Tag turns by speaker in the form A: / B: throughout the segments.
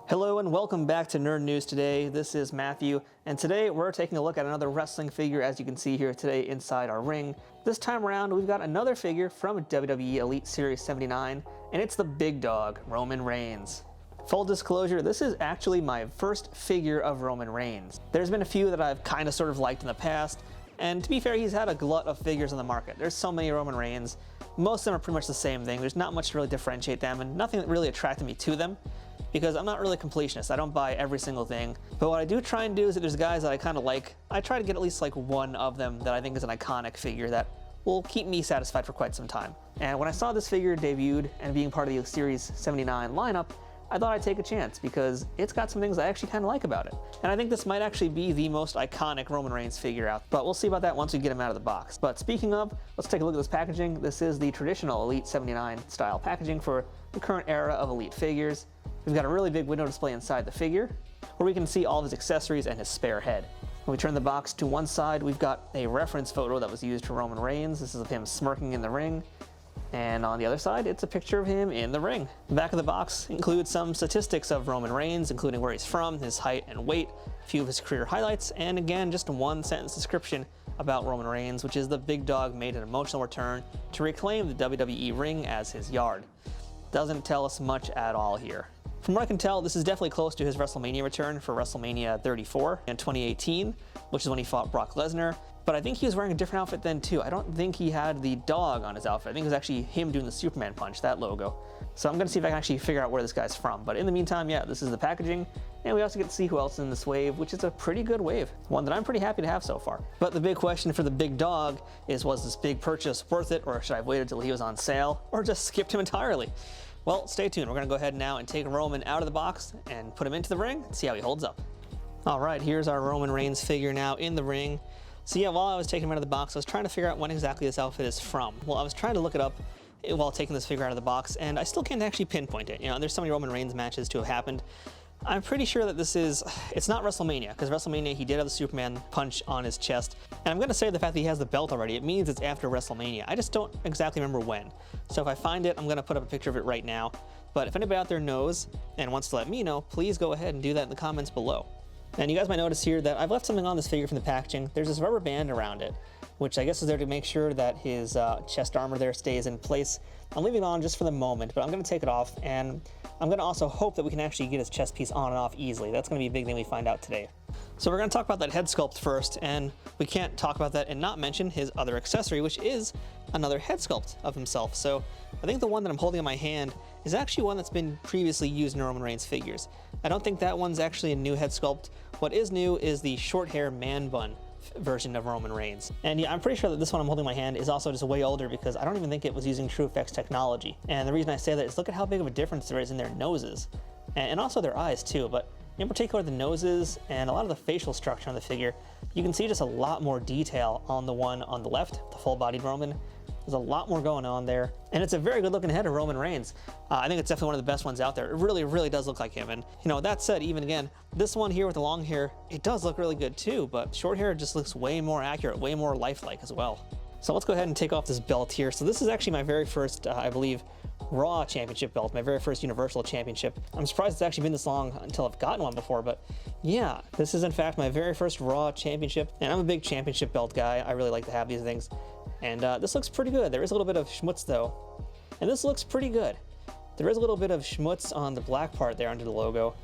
A: Hello and welcome back to Nerd News Today. This is Matthew, and today we're taking a look at another wrestling figure, as you can see here today inside our ring. This time around, we've got another figure from WWE Elite Series 79, and it's the big dog, Roman Reigns. Full disclosure, this is actually my first figure of Roman Reigns. There's been a few that I've kind of sort of liked in the past, and to be fair, he's had a glut of figures on the market. There's so many Roman Reigns. Most of them are pretty much the same thing. There's not much to really differentiate them, and nothing that really attracted me to them, because I'm not really a completionist. I don't buy every single thing. But what I do try and do is, if there's guys that I kind of like, I try to get at least like one of them that I think is an iconic figure that will keep me satisfied for quite some time. And when I saw this figure debuted and being part of the Series 79 lineup, I thought I'd take a chance because it's got some things I actually kind of like about it. And I think this might actually be the most iconic Roman Reigns figure out, but we'll see about that once we get him out of the box. But speaking of, let's take a look at this packaging. This is the traditional Elite 79 style packaging for the current era of Elite figures. We've got a really big window display inside the figure where we can see all of his accessories and his spare head. When we turn the box to one side, we've got a reference photo that was used for Roman Reigns. This is of him smirking in the ring. And on the other side, it's a picture of him in the ring. The back of the box includes some statistics of Roman Reigns, including where he's from, his height and weight, a few of his career highlights, and again, just a one-sentence description about Roman Reigns, which is the big dog made an emotional return to reclaim the WWE ring as his yard. Doesn't tell us much at all here. From what I can tell, this is definitely close to his WrestleMania return for WrestleMania 34 in 2018, which is when he fought Brock Lesnar. But I think he was wearing a different outfit then too. I don't think he had the dog on his outfit. I think it was actually him doing the Superman punch, that logo. So I'm gonna see if I can actually figure out where this guy's from. But in the meantime, yeah, this is the packaging. And we also get to see who else is in this wave, which is a pretty good wave. One that I'm pretty happy to have so far. But the big question for the big dog is, was this big purchase worth it, or should I have waited until he was on sale, or just skipped him entirely? Well, stay tuned. We're gonna go ahead now and take Roman out of the box and put him into the ring and see how he holds up. All right, here's our Roman Reigns figure now in the ring. So yeah, while I was taking him out of the box, I was trying to figure out when exactly this outfit is from. Well, I was trying to look it up while taking this figure out of the box, and I still can't actually pinpoint it. You know, there's so many Roman Reigns matches to have happened. I'm pretty sure that it's not WrestleMania, because WrestleMania, he did have the Superman punch on his chest. And I'm gonna say the fact that he has the belt already, it means it's after WrestleMania. I just don't exactly remember when. So if I find it, I'm gonna put up a picture of it right now. But if anybody out there knows and wants to let me know, please go ahead and do that in the comments below. And you guys might notice here that I've left something on this figure from the packaging. There's this rubber band around it, which I guess is there to make sure that his chest armor there stays in place. I'm leaving it on just for the moment, but I'm gonna take it off, and I'm gonna also hope that we can actually get his chest piece on and off easily. That's gonna be a big thing we find out today. So we're gonna talk about that head sculpt first, and we can't talk about that and not mention his other accessory, which is another head sculpt of himself. So I think the one that I'm holding in my hand is actually one that's been previously used in Roman Reigns figures. I don't think that one's actually a new head sculpt. What is new is the short hair man bun version of Roman Reigns. And yeah, I'm pretty sure that this one I'm holding in my hand is also just way older, because I don't even think it was using TrueFX technology. And the reason I say that is look at how big of a difference there is in their noses, and also their eyes too. But in particular, the noses and a lot of the facial structure on the figure, you can see just a lot more detail on the one on the left, the full-bodied Roman. There's a lot more going on there, and it's a very good looking head of Roman Reigns. I think it's definitely one of the best ones out there. It really, really does look like him. And you know, that said, even again, this one here with the long hair, it does look really good too, but short hair just looks way more accurate, way more lifelike as well. So let's go ahead and take off this belt here. So this is actually my very first, I believe, Raw Championship belt, my very first Universal Championship. I'm surprised it's actually been this long until I've gotten one before, but yeah, this is in fact my very first Raw Championship, and I'm a big championship belt guy. I really like to have these things. And this looks pretty good. There is a little bit of schmutz though, and this looks pretty good. There is a little bit of schmutz on the black part there under the logo,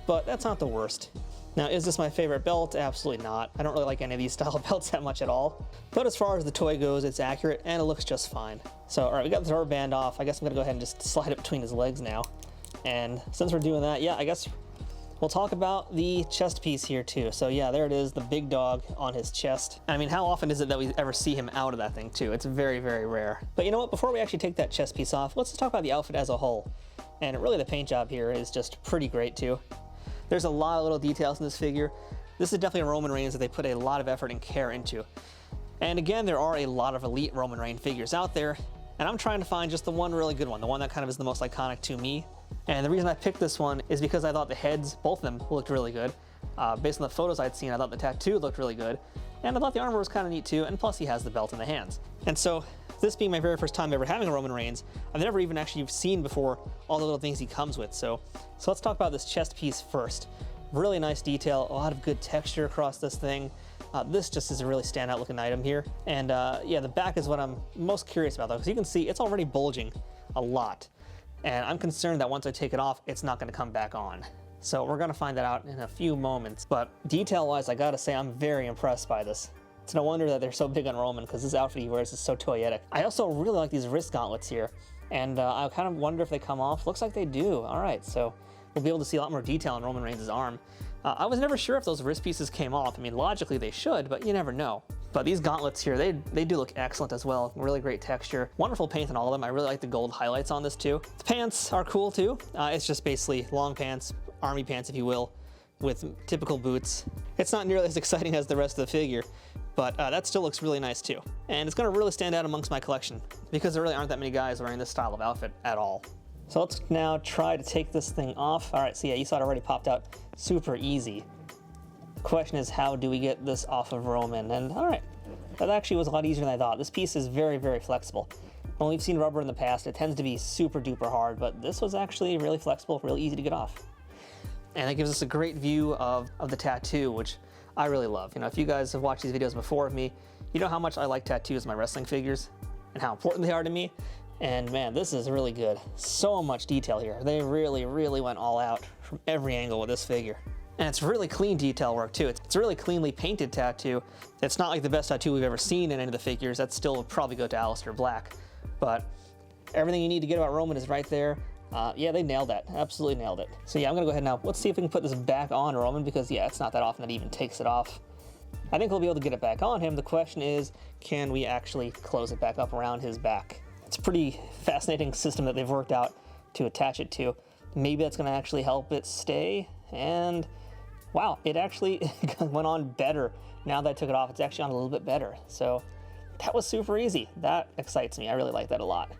A: but that's not the worst. Now, is this my favorite belt? Absolutely not. I don't really like any of these style belts that much at all. But as far as the toy goes, it's accurate and it looks just fine. So, all right, we got the rubber band off. I guess I'm gonna go ahead and just slide it between his legs now. And since we're doing that, yeah, I guess we'll talk about the chest piece here too. So yeah, there it is, the big dog on his chest. I mean, how often is it that we ever see him out of that thing too? It's very, very rare. But you know what, before we actually take that chest piece off, let's just talk about the outfit as a whole. And really the paint job here is just pretty great too. There's a lot of little details in this figure. This is definitely a Roman Reigns that they put a lot of effort and care into. And again, there are a lot of Elite Roman Reigns figures out there, and I'm trying to find just the one really good one, the one that kind of is the most iconic to me. And the reason I picked this one is because I thought the heads, both of them, looked really good. Based on the photos I'd seen, I thought the tattoo looked really good. And I thought the armor was kind of neat too, and plus he has the belt in the hands. And so, this being my very first time ever having a Roman Reigns, I've never even actually seen before all the little things he comes with. So let's talk about this chest piece first. Really nice detail, a lot of good texture across this thing. This just is a really standout looking item here. And yeah, the back is what I'm most curious about though, because you can see it's already bulging a lot. And I'm concerned that once I take it off, it's not gonna come back on. So we're gonna find that out in a few moments. But detail-wise, I gotta say I'm very impressed by this. It's no wonder that they're so big on Roman, because this outfit he wears is so toyetic. I also really like these wrist gauntlets here. And I kind of wonder if they come off. Looks like they do. All right, so we'll be able to see a lot more detail on Roman Reigns' arm. I was never sure if those wrist pieces came off. I mean, logically they should, but you never know. But these gauntlets here, they do look excellent as well. Really great texture. Wonderful paint on all of them. I really like the gold highlights on this too. The pants are cool too. It's just basically long pants, army pants if you will, with typical boots. It's not nearly as exciting as the rest of the figure, but that still looks really nice too. And it's gonna really stand out amongst my collection because there really aren't that many guys wearing this style of outfit at all. So let's now try to take this thing off. All right, so yeah, you saw it already popped out super easy. The question is, how do we get this off of Roman? And all right, that actually was a lot easier than I thought. This piece is very, very flexible. When we've seen rubber in the past, it tends to be super duper hard, but this was actually really flexible, really easy to get off. And it gives us a great view of the tattoo, which I really love. You know, if you guys have watched these videos before of me, you know how much I like tattoos in my wrestling figures and how important they are to me. And man, this is really good. So much detail here. They really, really went all out from every angle with this figure. And it's really clean detail work too. It's a really cleanly painted tattoo. It's not like the best tattoo we've ever seen in any of the figures. That still would probably go to Aleister Black. But everything you need to get about Roman is right there. Yeah, they nailed that. Absolutely nailed it. So yeah, I'm gonna go ahead now. Let's see if we can put this back on Roman, because yeah, it's not that often that he even takes it off. I think we'll be able to get it back on him. The question is, can we actually close it back up around his back? It's a pretty fascinating system that they've worked out to attach it to. Maybe that's gonna actually help it stay. And wow, it actually went on better. Now that I took it off, it's actually on a little bit better. So that was super easy. That excites me. I really like that a lot.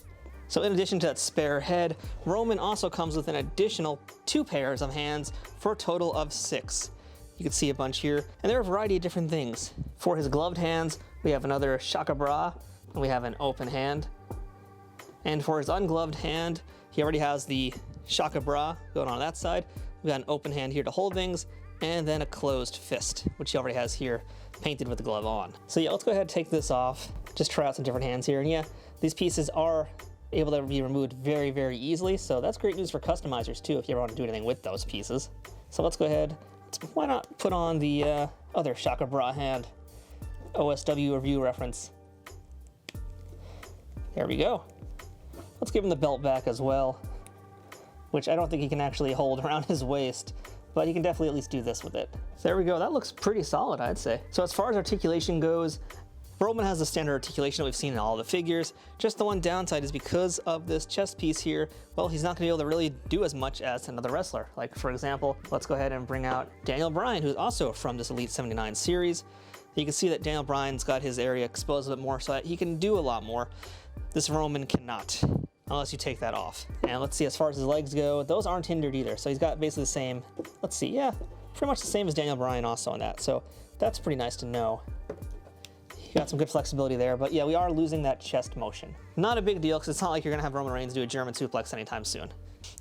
A: So in addition to that spare head, Roman also comes with an additional 2 pairs of hands for a total of 6. You can see a bunch here, and there are a variety of different things. For his gloved hands, we have another shaka bra, and we have an open hand. And for his ungloved hand, he already has the shaka bra going on that side. We got an open hand here to hold things, and then a closed fist, which he already has here painted with the glove on. So yeah, let's go ahead and take this off. Just try out some different hands here. And yeah, these pieces are able to be removed very, very easily. So that's great news for customizers too, if you ever want to do anything with those pieces. So let's go ahead. Why not put on the other shaka bra hand? OSW review reference. There we go. Let's give him the belt back as well, which I don't think he can actually hold around his waist, but he can definitely at least do this with it. There we go. That looks pretty solid, I'd say. So as far as articulation goes, Roman has the standard articulation that we've seen in all the figures. Just the one downside is because of this chest piece here, well, he's not gonna be able to really do as much as another wrestler. Like for example, let's go ahead and bring out Daniel Bryan, who's also from this Elite 79 series. You can see that Daniel Bryan's got his area exposed a bit more so that he can do a lot more. This Roman cannot, unless you take that off. And let's see, as far as his legs go, those aren't hindered either. So he's got basically the same, let's see, yeah, pretty much the same as Daniel Bryan also on that. So that's pretty nice to know. Got some good flexibility there, but yeah, we are losing that chest motion. Not a big deal, because it's not like you're gonna have Roman Reigns do a German suplex anytime soon.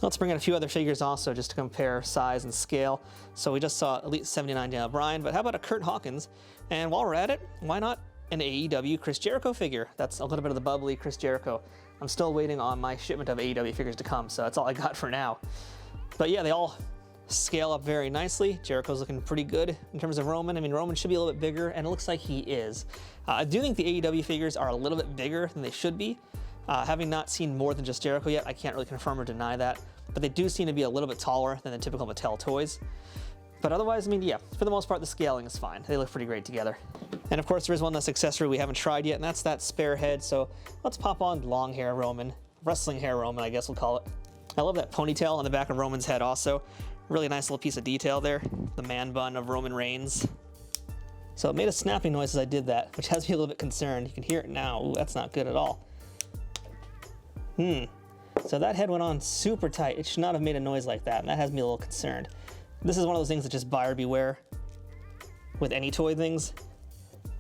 A: Let's bring in a few other figures also, just to compare size and scale. So we just saw Elite 79 Daniel Bryan, but how about a Kurt Hawkins? And while we're at it, why not an AEW Chris Jericho figure? That's a little bit of the bubbly Chris Jericho. I'm still waiting on my shipment of AEW figures to come, so that's all I got for now. But yeah, they all scale up very nicely. Jericho's looking pretty good in terms of Roman. I mean, Roman should be a little bit bigger, and it looks like he is. I do think the AEW figures are a little bit bigger than they should be. Having not seen more than just Jericho yet, I can't really confirm or deny that, but they do seem to be a little bit taller than the typical Mattel toys. But otherwise, I mean, yeah, for the most part, the scaling is fine. They look pretty great together. And of course, there is one less accessory we haven't tried yet, and that's that spare head. So let's pop on long hair Roman, wrestling hair Roman, I guess we'll call it. I love that ponytail on the back of Roman's head also. Really nice little piece of detail there. The man bun of Roman Reigns. So it made a snapping noise as I did that, which has me a little bit concerned. You can hear it now. Ooh, that's not good at all. So that head went on super tight. It should not have made a noise like that, and that has me a little concerned. This is one of those things that just buyer beware with any toy things.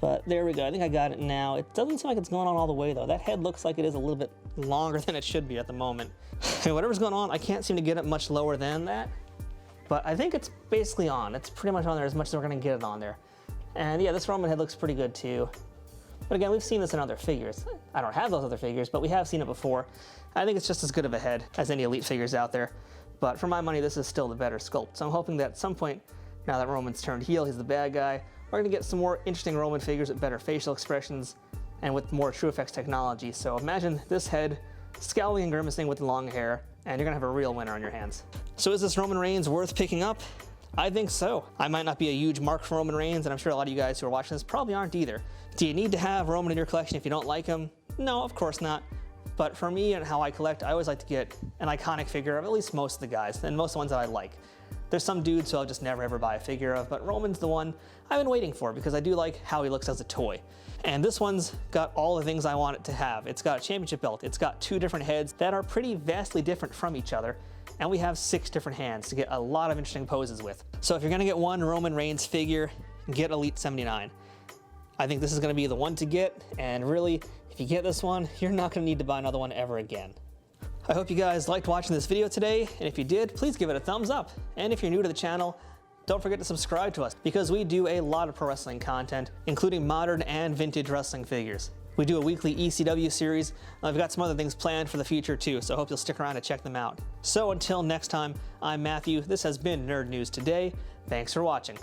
A: But there we go, I think I got it now. It doesn't seem like it's going on all the way though. That head looks like it is a little bit longer than it should be at the moment. And whatever's going on, I can't seem to get it much lower than that. But I think it's basically on. It's pretty much on there as much as we're gonna get it on there. And yeah, this Roman head looks pretty good too. But again, we've seen this in other figures. I don't have those other figures, but we have seen it before. I think it's just as good of a head as any Elite figures out there. But for my money, this is still the better sculpt. So I'm hoping that at some point, now that Roman's turned heel, he's the bad guy, we're gonna get some more interesting Roman figures with better facial expressions and with more true effects technology. So imagine this head scowling and grimacing with long hair, and you're gonna have a real winner on your hands. So is this Roman Reigns worth picking up? I think so. I might not be a huge mark for Roman Reigns, and I'm sure a lot of you guys who are watching this probably aren't either. Do you need to have Roman in your collection if you don't like him? No, of course not. But for me and how I collect, I always like to get an iconic figure of at least most of the guys, and most of the ones that I like. There's some dudes who I'll just never ever buy a figure of, but Roman's the one I've been waiting for because I do like how he looks as a toy. And this one's got all the things I want it to have. It's got a championship belt, it's got 2 different heads that are pretty vastly different from each other, and we have 6 different hands to get a lot of interesting poses with. So if you're gonna get one Roman Reigns figure, get Elite 79. I think this is gonna be the one to get, and really, if you get this one, you're not gonna need to buy another one ever again. I hope you guys liked watching this video today, and if you did, please give it a thumbs up. And if you're new to the channel, don't forget to subscribe to us because we do a lot of pro wrestling content, including modern and vintage wrestling figures. We do a weekly ECW series, and I've got some other things planned for the future too, so I hope you'll stick around to check them out. So until next time, I'm Matthew, this has been Nerd News Today. Thanks for watching.